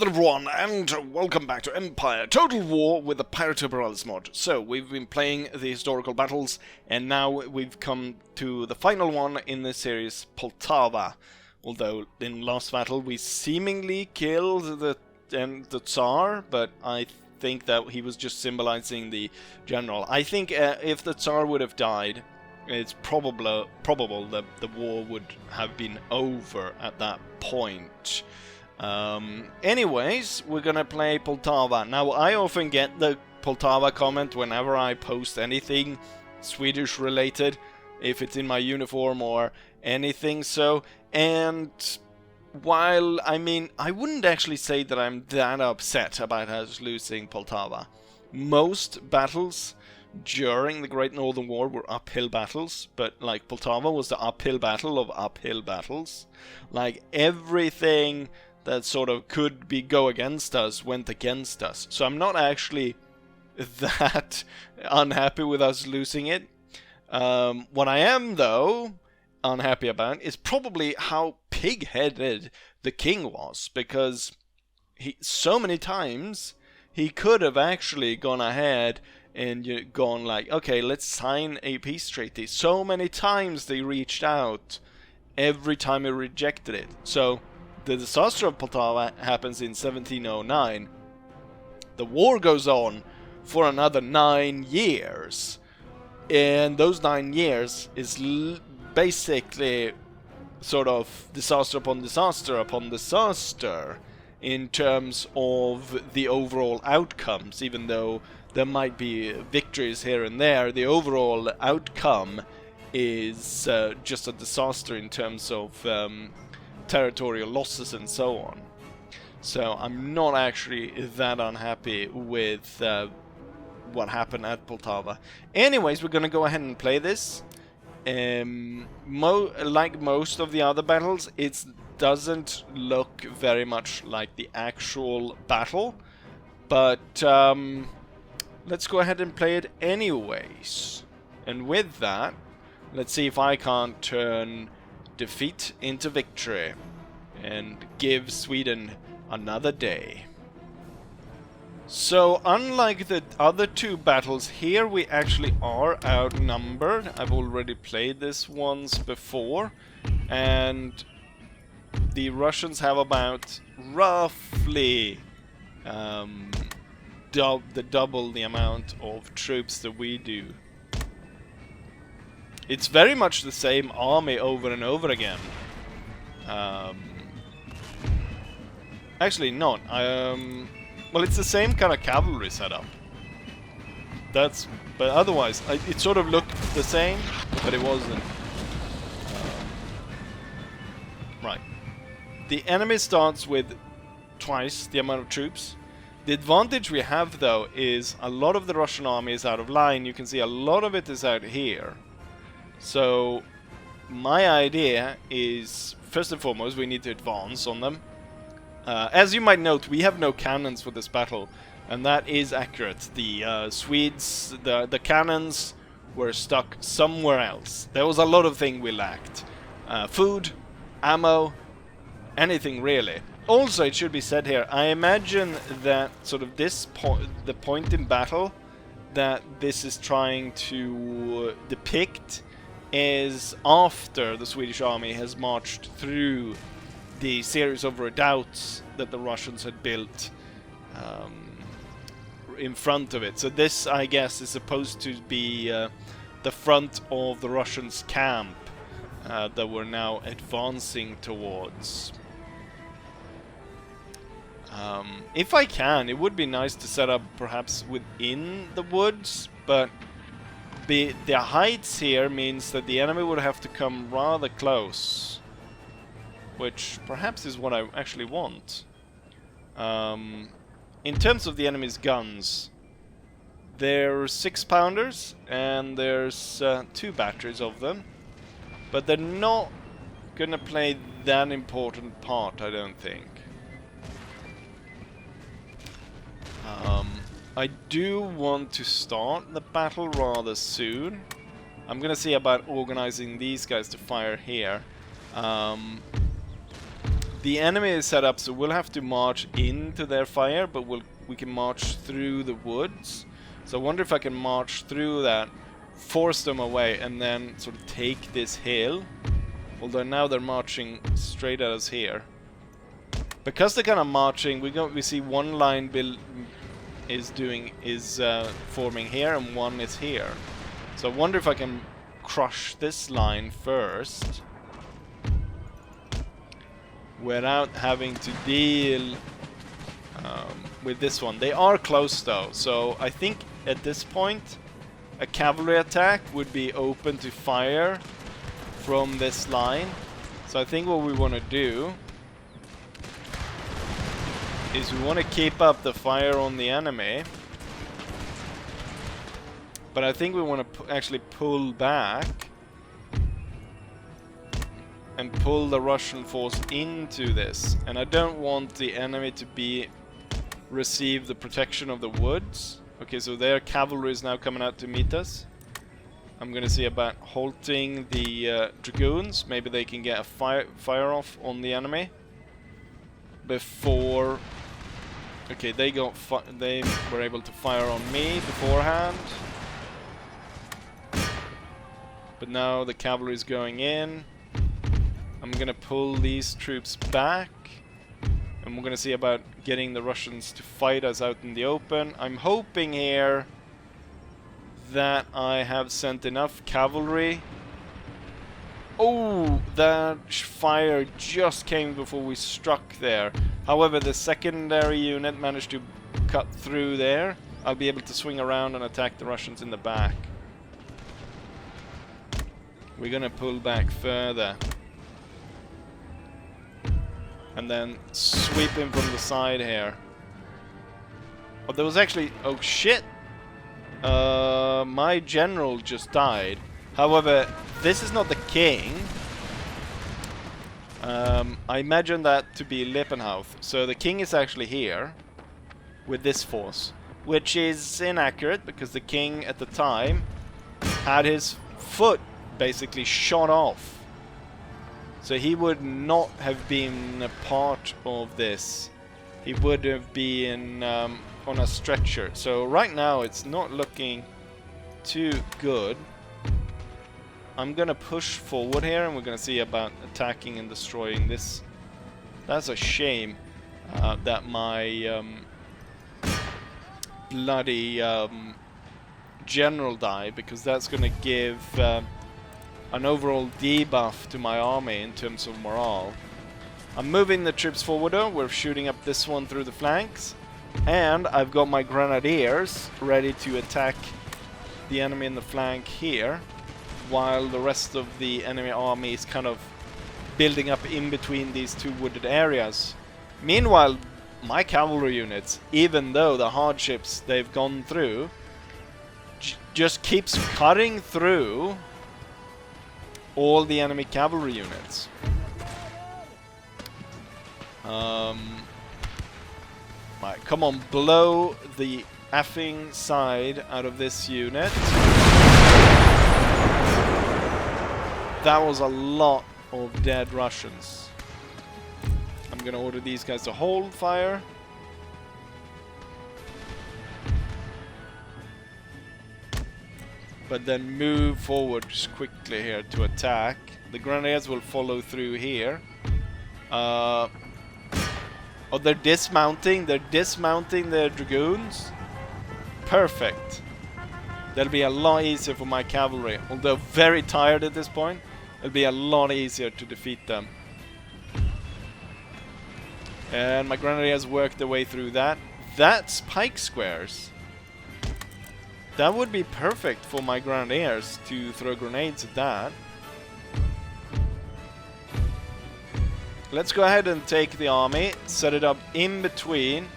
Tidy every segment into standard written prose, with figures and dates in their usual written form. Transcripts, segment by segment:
there everyone, and welcome back to Empire Total War with the Pirate Imperialis mod. So, we've been playing the historical battles, and now we've come to the final one in this series, Poltava. Although, in last battle we seemingly killed the Tsar, but I think that he was just symbolizing the general. I think if the Tsar would have died, it's probable that the war would have been over at that point. Anyways, we're gonna play Poltava. Now, I often get the Poltava comment whenever I post anything Swedish related, if it's in my uniform or anything so, and while, I mean, I wouldn't actually say that I'm that upset about us losing Poltava. Most battles during the Great Northern War were uphill battles, but like Poltava was the uphill battle of uphill battles. Like everything that sort of could go against us went against us. So I'm not actually that unhappy with us losing it. What I am, though, unhappy about is probably how pig-headed the king was, because so many times he could have actually gone ahead and gone like, okay, let's sign a peace treaty. So many times they reached out, every time he rejected it. So the disaster of Poltava happens in 1709. The war goes on for another 9 years. And those 9 years is basically sort of disaster upon disaster upon disaster in terms of the overall outcomes. Even though there might be victories here and there, the overall outcome is just a disaster in terms of territorial losses and so on. So I'm not actually that unhappy with what happened at Poltava. Anyways, we're gonna go ahead and play this. Like most of the other battles, it doesn't look very much like the actual battle, but let's go ahead and play it anyways. And with that, let's see if I can't turn defeat into victory and give Sweden another day. So, unlike the other two battles, here we actually are outnumbered. I've already played this once before, and the Russians have about roughly double the amount of troops that we do. It's very much the same army over and over again. Actually, not. Well, it's the same kind of cavalry setup. But otherwise, it sort of looked the same, but it wasn't. Right. The enemy starts with twice the amount of troops. The advantage we have, though, is a lot of the Russian army is out of line. You can see a lot of it is out here. So, my idea is, first and foremost, we need to advance on them. As you might note, we have no cannons for this battle, and that is accurate. The Swedes, the cannons were stuck somewhere else. There was a lot of things we lacked. Food, ammo, anything really. Also, it should be said here, I imagine that sort of the point in battle that this is trying to depict is after the Swedish army has marched through the series of redoubts that the Russians had built in front of it. So this, I guess, is supposed to be the front of the Russians' camp that we're now advancing towards. If I can, it would be nice to set up perhaps within the woods, but the heights here means that the enemy would have to come rather close, which perhaps is what I actually want. In terms of the enemy's guns, there's 6-pounders and there's 2 batteries of them, but they're not gonna play that important part, I don't think. I do want to start the battle rather soon. I'm gonna see about organizing these guys to fire here. The enemy is set up, so we'll have to march into their fire, but we can march through the woods. So I wonder if I can march through that, force them away, and then sort of take this hill. Although now they're marching straight at us here. Because they're kind of marching, we see one line is forming here, and one is here. So I wonder if I can crush this line first, without having to deal with this one. They are close though, so I think at this point a cavalry attack would be open to fire from this line. So I think what we want to do is we want to keep up the fire on the enemy, but I think we want to actually pull back and pull the Russian force into this. And I don't want the enemy to receive the protection of the woods. Okay, so their cavalry is now coming out to meet us. I'm gonna see about halting the dragoons. Maybe they can get a fire off on the enemy before. Okay, they were able to fire on me beforehand, but now the cavalry is going in. I'm gonna pull these troops back, and we're gonna see about getting the Russians to fight us out in the open. I'm hoping here that I have sent enough cavalry. Oh, that fire just came before we struck there. However, the secondary unit managed to cut through there. I'll be able to swing around and attack the Russians in the back. We're gonna pull back further and then sweep in from the side here. Oh, there was actually... Oh, shit! My general just died. However, this is not the king. I imagine that to be Lippenhauth. So the king is actually here with this force, which is inaccurate because the king at the time had his foot basically shot off. So he would not have been a part of this. He would have been on a stretcher. So right now it's not looking too good. I'm gonna push forward here, and we're gonna see about attacking and destroying this. That's a shame that my bloody general died, because that's gonna give an overall debuff to my army in terms of morale. I'm moving the troops forward though. We're shooting up this one through the flanks, and I've got my grenadiers ready to attack the enemy in the flank here, while the rest of the enemy army is kind of building up in between these two wooded areas. Meanwhile, my cavalry units, even though the hardships they've gone through, just keeps cutting through all the enemy cavalry units. Right, come on, blow the effing side out of this unit. That was a lot of dead Russians. I'm gonna order these guys to hold fire. But then move forward just quickly here to attack. The grenadiers will follow through here. Oh, they're dismounting. They're dismounting their dragoons. Perfect. That'll be a lot easier for my cavalry. Although very tired at this point, it'll be a lot easier to defeat them. And my grenadiers work their way through that. That's pike squares. That would be perfect for my grenadiers to throw grenades at that. Let's go ahead and take the army, set it up in between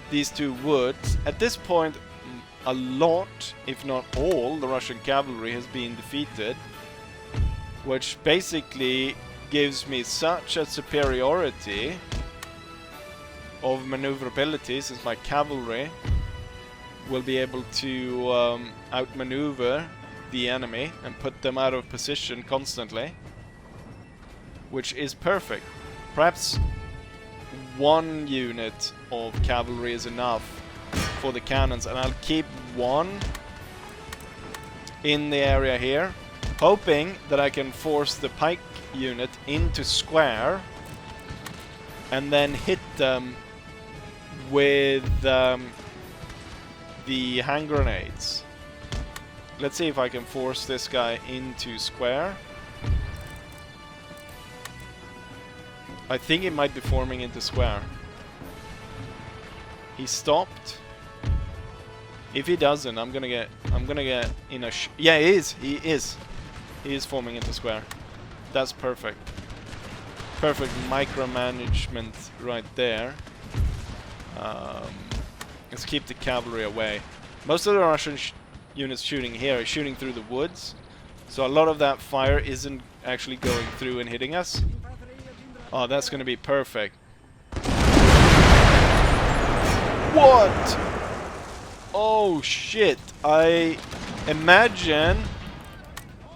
these two woods. At this point, a lot, if not all, the Russian cavalry has been defeated, which basically gives me such a superiority of maneuverability, since my cavalry will be able to outmaneuver the enemy and put them out of position constantly, which is perfect. Perhaps one unit of cavalry is enough for the cannons, and I'll keep one in the area here, hoping that I can force the pike unit into square and then hit them with the hand grenades. Let's see if I can force this guy into square. I think it might be forming into square. He stopped. If he doesn't, I'm gonna get in a yeah, he is forming into square. That's perfect. Perfect micromanagement right there. Let's keep the cavalry away. Most of the Russian units shooting here are shooting through the woods, so a lot of that fire isn't actually going through and hitting us. Oh, that's gonna be perfect. What? Oh shit, I imagine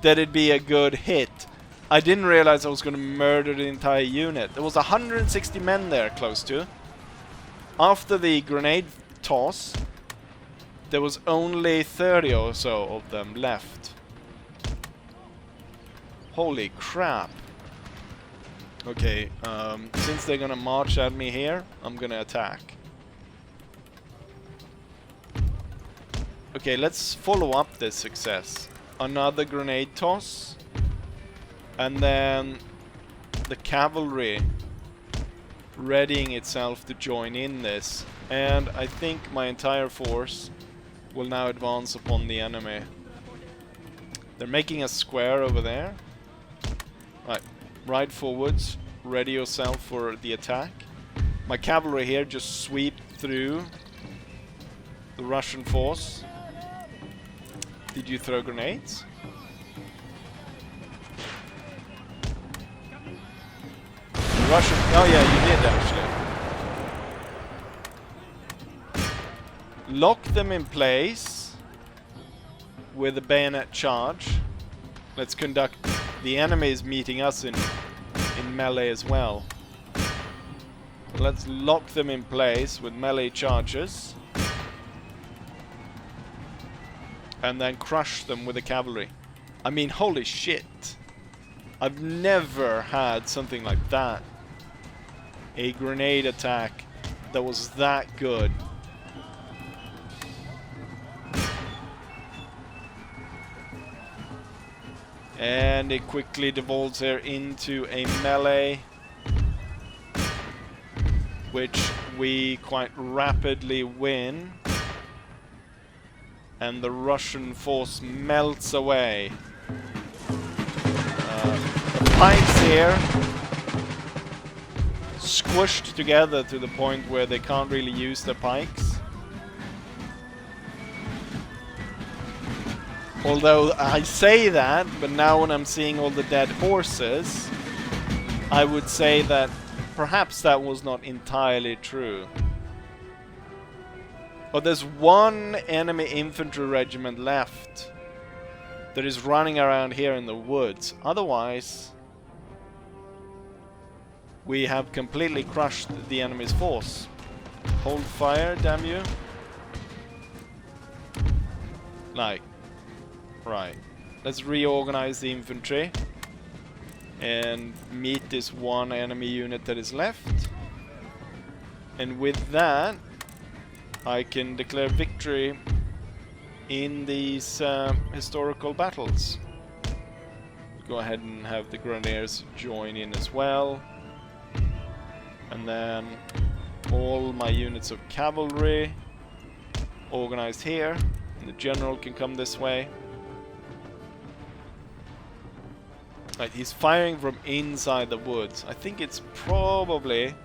that it'd be a good hit. I didn't realize I was gonna murder the entire unit. There was 160 men there close to. After the grenade toss, there was only 30 or so of them left. Holy crap. Okay, since they're gonna march at me here, I'm gonna attack. Okay, let's follow up this success. Another grenade toss. And then the cavalry readying itself to join in this. And I think my entire force will now advance upon the enemy. They're making a square over there. Right, ride forwards. Ready yourself for the attack. My cavalry here just sweep through the Russian force. Did you throw grenades? The Russian... Oh yeah, you did actually. Lock them in place with a bayonet charge. Let's conduct... The enemy is meeting us in melee as well. Let's lock them in place with melee charges. And then crush them with the cavalry. I mean, holy shit. I've never had something like that. A grenade attack that was that good. And it quickly devolves here into a melee, which we quite rapidly win. And the Russian force melts away. The pikes here squished together to the point where they can't really use their pikes. Although I say that, but now when I'm seeing all the dead horses, I would say that perhaps that was not entirely true. But there's one enemy infantry regiment left that is running around here in the woods. Otherwise, we have completely crushed the enemy's force. Hold fire, damn you. Like, right. Let's reorganize the infantry and meet this one enemy unit that is left. And with that, I can declare victory in these historical battles. Go ahead and have the Grenadiers join in as well. And then all my units of cavalry organized here. And the general can come this way. Right, he's firing from inside the woods. I think it's probably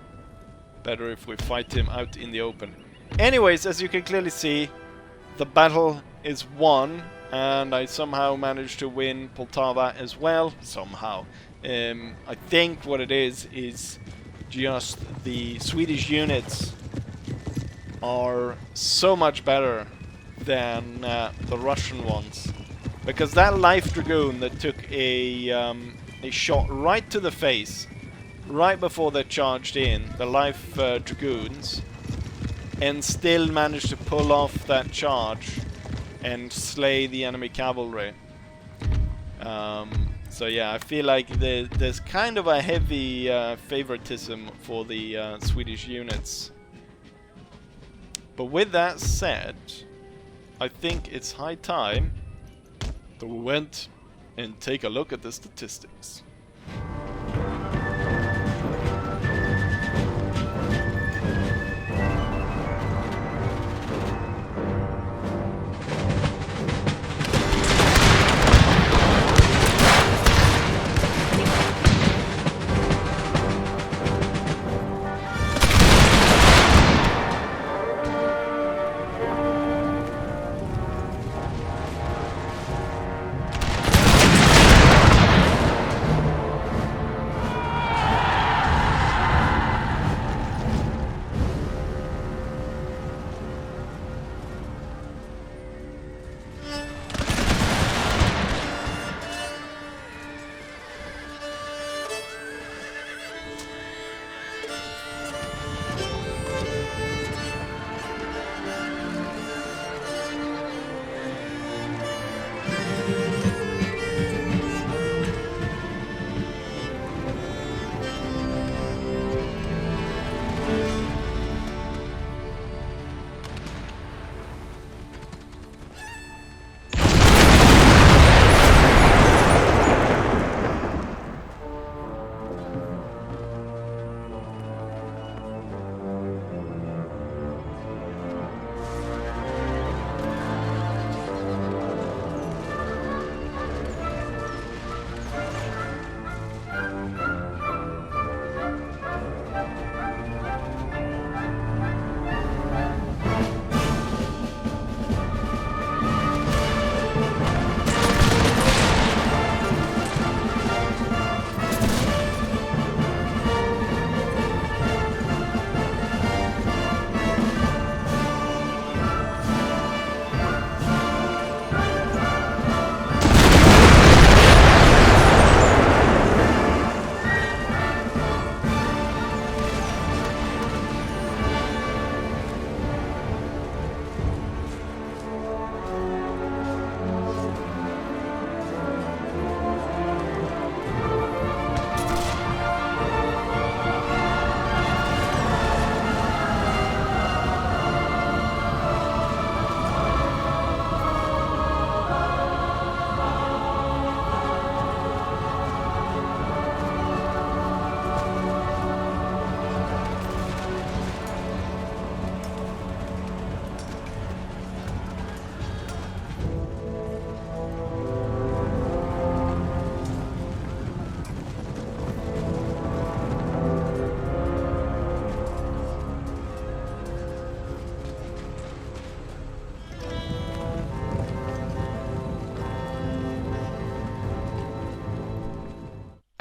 better if we fight him out in the open. Anyways, as you can clearly see, the battle is won, and I somehow managed to win Poltava as well. Somehow. I think what it is just the Swedish units are so much better than the Russian ones. Because that Life Dragoon that took a shot right to the face right before they charged in, the life dragoons, and still managed to pull off that charge and slay the enemy cavalry. So yeah, I feel like there's kind of a heavy favoritism for the Swedish units. But with that said, I think it's high time that we went and take a look at the statistics.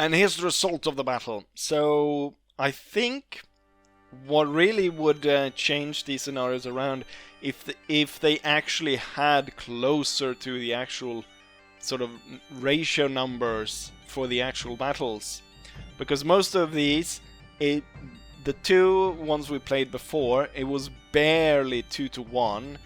And here's the result of the battle. So I think what really would change these scenarios around if they actually had closer to the actual sort of ratio numbers for the actual battles, because most of these, the two ones we played before, it was barely 2-to-1.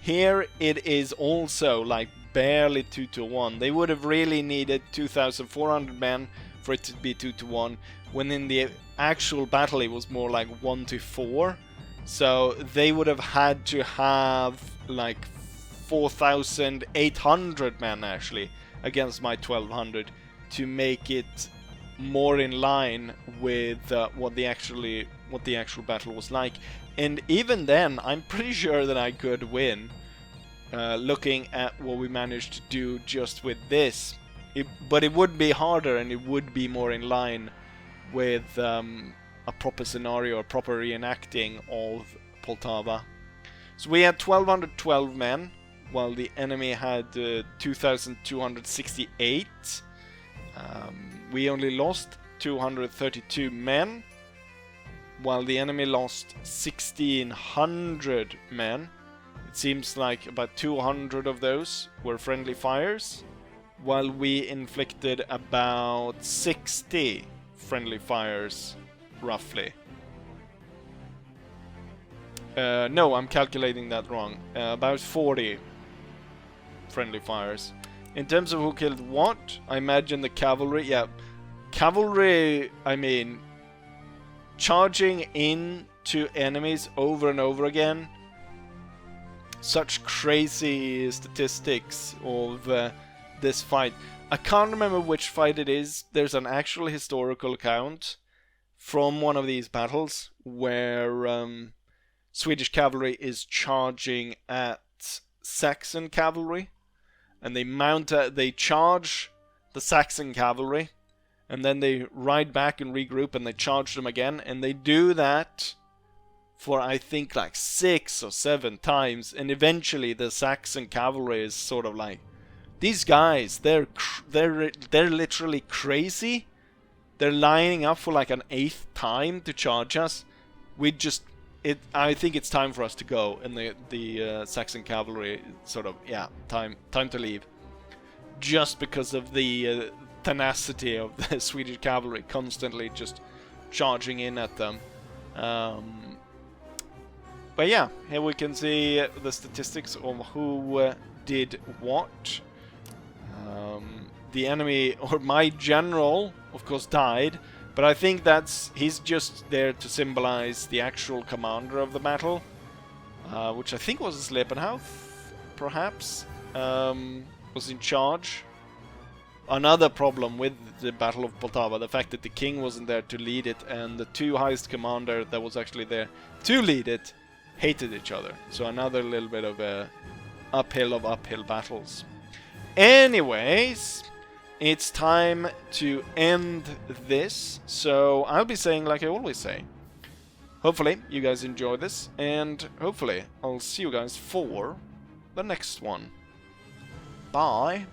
Here it is also like barely 2-to-1. They would have really needed 2,400 men for it to be 2-to-1, when in the actual battle it was more like 1-to-4. So they would have had to have like 4,800 men actually against my 1,200 to make it more in line with what the actual battle was like. And even then, I'm pretty sure that I could win, looking at what we managed to do just with this. But it would be harder, and it would be more in line with a proper scenario, a proper reenacting of Poltava. So we had 1,212 men, while the enemy had 2,268. We only lost 232 men, while the enemy lost 1,600 men. It seems like about 200 of those were friendly fires, while we inflicted about 60 friendly fires, roughly. No, I'm calculating that wrong. About 40 friendly fires. In terms of who killed what, I imagine the cavalry. Yeah, cavalry, I mean, charging into enemies over and over again. Such crazy statistics of this fight. I can't remember which fight it is. There's an actual historical account from one of these battles where Swedish cavalry is charging at Saxon cavalry, and they charge the Saxon cavalry, and then they ride back and regroup, and they charge them again, and they do that for I think like 6 or 7 times, and eventually the Saxon cavalry is sort of like, these guys, they're literally crazy. They're lining up for like an 8th time to charge us. I think it's time for us to go, and the Saxon cavalry sort of, yeah, time to leave, just because of the tenacity of the Swedish cavalry constantly just charging in at them. But yeah, here we can see the statistics of who did what. The enemy, or my general, of course, died. But I think he's just there to symbolize the actual commander of the battle, which I think was Slepenhauth, perhaps, was in charge. Another problem with the Battle of Poltava, the fact that the king wasn't there to lead it, and the 2 highest commander that was actually there to lead it hated each other. So another little bit of a uphill battles. Anyways, it's time to end this, so I'll be saying like I always say. Hopefully you guys enjoy this, and hopefully I'll see you guys for the next one. Bye!